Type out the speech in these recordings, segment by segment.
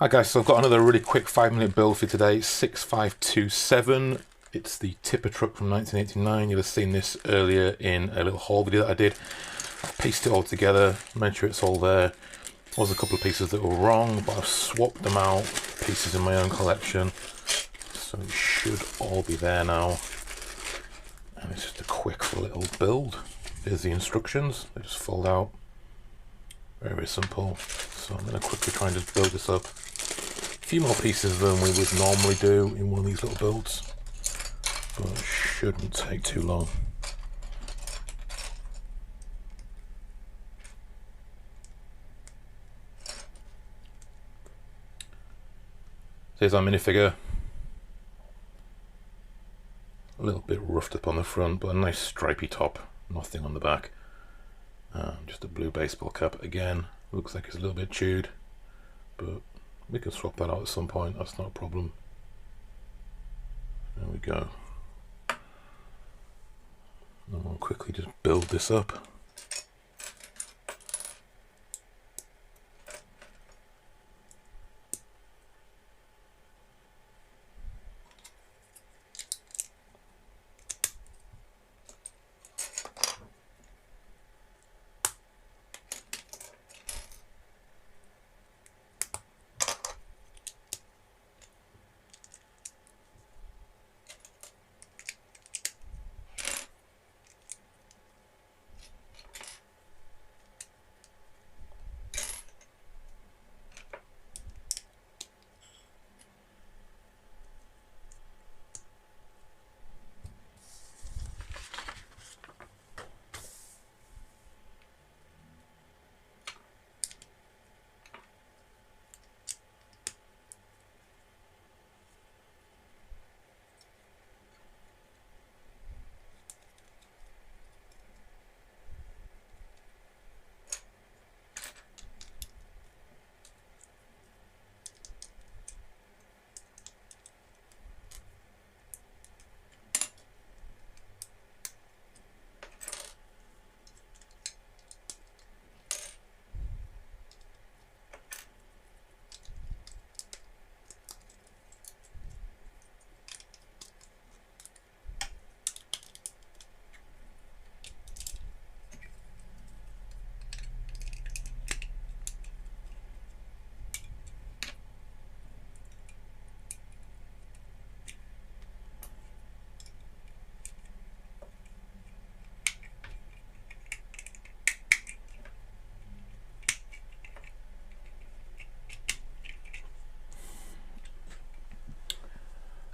Hi guys, so I've got another really quick 5-minute build for today. 6527. It's the tipper truck from 1989. You'll have seen this earlier in a little haul video that I did. I've pieced it all together, made sure it's all there. There was a couple of pieces that were wrong, but I've swapped them out, pieces in my own collection. So it should all be there now. And it's just a quick little build. Here's the instructions. They just fold out. Very, very simple. So I'm going to quickly try and just build this up. A few more pieces than we would normally do in one of these little builds, but it shouldn't take too long. Here's our minifigure. A little bit roughed up on the front, but a nice stripy top, nothing on the back. Just a blue baseball cap again. Looks like it's a little bit chewed, but we can swap that out at some point, that's not a problem. There we go. And we'll quickly just build this up.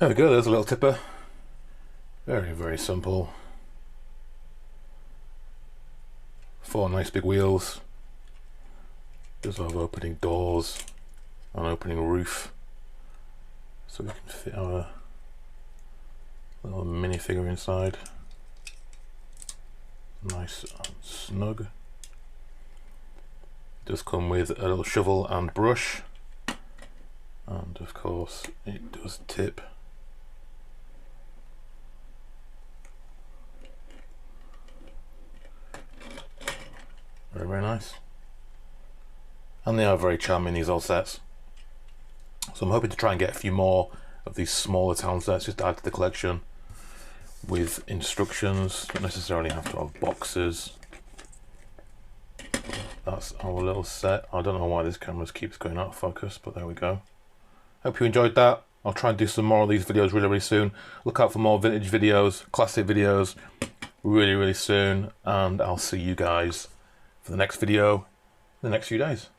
There we go, there's a little tipper. Very, very simple. 4 nice big wheels. Does have opening doors and opening roof. So we can fit our little minifigure inside. Nice and snug. Does come with a little shovel and brush. And of course it does tip. Very, very nice. And they are very charming, these old sets. So I'm hoping to try and get a few more of these smaller town sets just to add to the collection with instructions. Don't necessarily have to have boxes. That's our little set. I don't know why this camera keeps going out of focus, but there we go. Hope you enjoyed that. I'll try and do some more of these videos really, really soon. Look out for more vintage videos, classic videos really, really soon. And I'll see you guys for the next video in the next few days.